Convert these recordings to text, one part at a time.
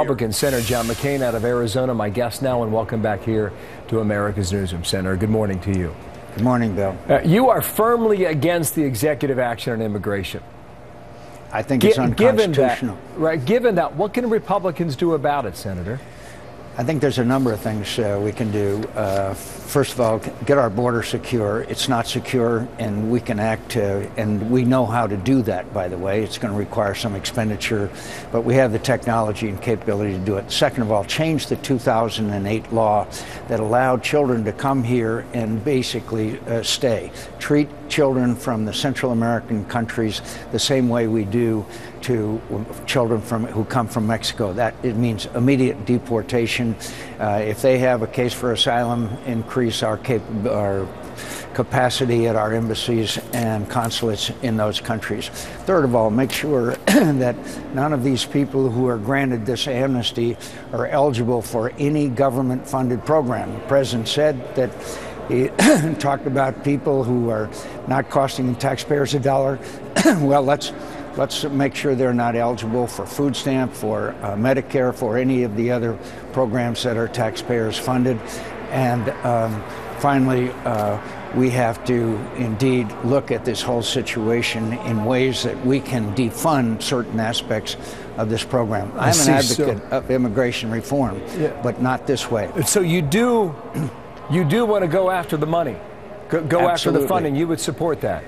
Republican Senator John McCAIN out of Arizona, my guest now, and welcome back here to America's Newsroom. Senator, good morning to you. Good morning, Bill. You are firmly against the executive action on immigration. I think it's unconstitutional. Given that, what can Republicans do about it, Senator? I think there's a number of things we can do. First of all, get our border secure. It's not secure, and we can act, and we know how to do that, by the way. It's going to require some expenditure, but we have the technology and capability to do it. Second of all, change the 2008 law that allowed children to come here and basically stay. Treat children from the Central American countries the same way we do to children who come from Mexico. That it means immediate deportation. If they have a case for asylum, increase our capacity at our embassies and consulates in those countries. Third of all, make sure that none of these people who are granted this amnesty are eligible for any government-funded program. The president said that he talked about people who are not costing the taxpayers a dollar. Well, let's make sure they're not eligible for food stamp, for Medicare, for any of the other programs that are taxpayers funded. And finally, we have to indeed look at this whole situation in ways that we can defund certain aspects of this program. I'm an advocate of immigration reform, but not this way. So you do want to go after the money, go after the funding. You would support that?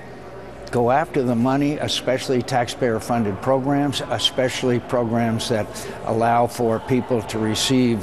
Go after the money, especially taxpayer-funded programs, especially programs that allow for people to receive,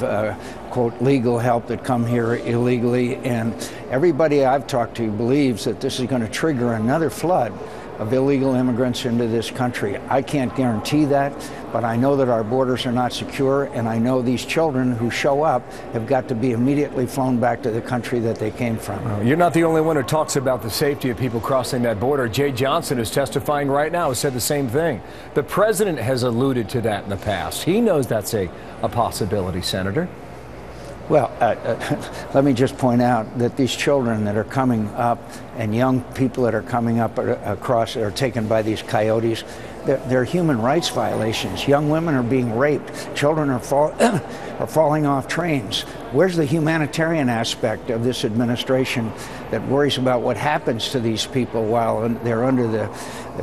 quote, legal help that come here illegally. And everybody I've talked to believes that this is going to trigger another flood of illegal immigrants into this country. I can't guarantee that, but I know that our borders are not secure, and I know these children who show up have got to be immediately flown back to the country that they came from. You're not the only one who talks about the safety of people crossing that border. Jay Johnson is testifying right now, has said the same thing. The president has alluded to that in the past. He knows that's a possibility, Senator. Well, let me just point out that these children that are coming up and young people that are coming up across are taken by these coyotes. They're human rights violations. Young women are being raped. Children are falling off trains. Where's the humanitarian aspect of this administration that worries about what happens to these people while they're under the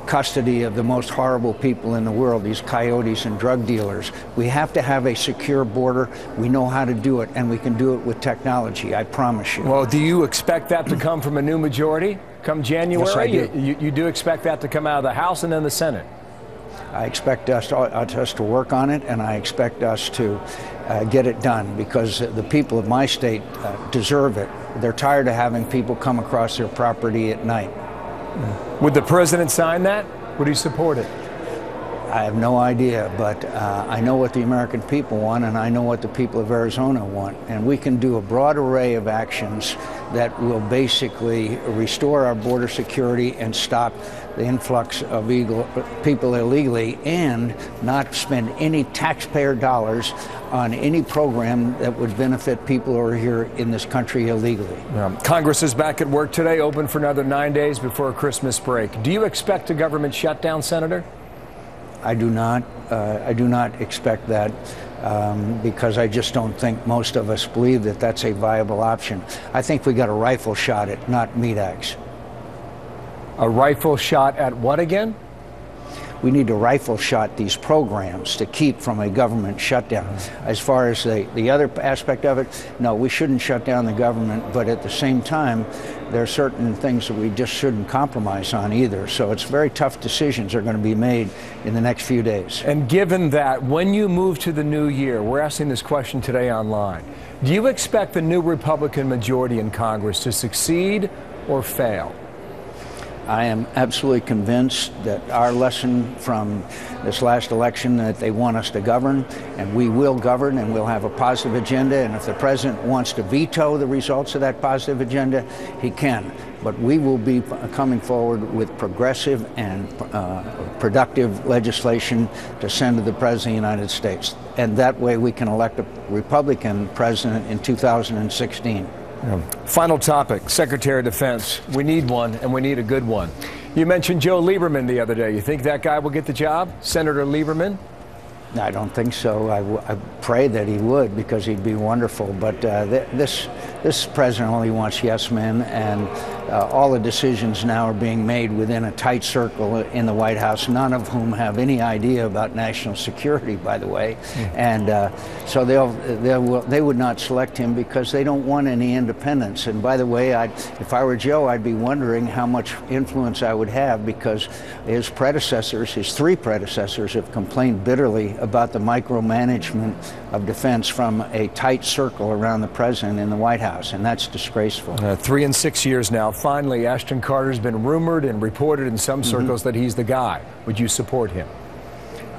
custody of the most horrible people in the world, these coyotes and drug dealers? We have to have a secure border. We know how to do it, and we can do it with technology, I promise you. Well, do you expect that to come from a new majority come January? Yes, I do. You do expect that to come out of the House and then the Senate? I expect us to work on it, and I expect us to get it done, because the people of my state deserve it. They're tired of having people come across their property at night. Would the president sign that? Would he support it? I have no idea, but I know what the American people want, and I know what the people of Arizona want. And we can do a broad array of actions that will basically restore our border security and stop the influx of people illegally, and not spend any taxpayer dollars on any program that would benefit people who are here in this country illegally. Congress is back at work today, open for another 9 days before a Christmas break. Do you expect a government shutdown, Senator? I do not. I do not expect that, because I just don't think most of us believe that that's a viable option. I think we got a rifle shot at not meat axe. A rifle shot at what again? We need to rifle shot these programs to keep from a government shutdown. As far as the other aspect of it, no, we shouldn't shut down the government, but at the same time, there are certain things that we just shouldn't compromise on either. So it's very tough decisions are going to be made in the next few days. And given that, when you move to the new year, we're asking this question today online, do you expect the new Republican majority in Congress to succeed or fail? I am absolutely convinced that our lesson from this last election, that they want us to govern, and we will govern, and we'll have a positive agenda. And if the president wants to veto the results of that positive agenda, he can. But we will be coming forward with progressive and productive legislation to send to the President of the United States. And that way we can elect a Republican president in 2016. Final topic, Secretary of Defense. We need one, and we need a good one. You mentioned Joe Lieberman the other day. You think that guy will get the job? Senator Lieberman? I don't think so. I pray that he would, because he'd be wonderful. But this president only wants yes men, and all the decisions now are being made within a tight circle in the White House, none of whom have any idea about national security, by the way. And so they would not select him because they don't want any independence. And by the way, if I were Joe, I'd be wondering how much influence I would have, because his predecessors, his three predecessors, have complained bitterly about the micromanagement of defense from a tight circle around the president in the White House, and that's disgraceful. 3 and 6 years now. Finally, Ashton Carter's been rumored and reported in some circles that he's the guy. Would you support him?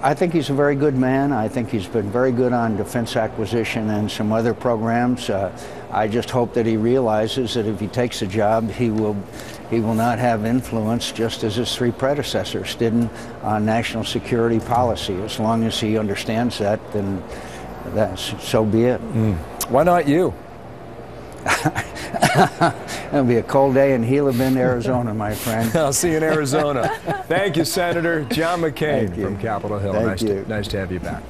I think he's a very good man. I think he's been very good on defense acquisition and some other programs. I just hope that he realizes that if he takes a job, he will not have influence, just as his three predecessors didn't, on national security policy. As long as he understands that, then so be it. Why not you? It'll be a cold day in Gila Bend, Arizona, my friend. I'll see you in Arizona. Thank you, Senator John McCain from Capitol Hill. Thank you. Nice to have you back.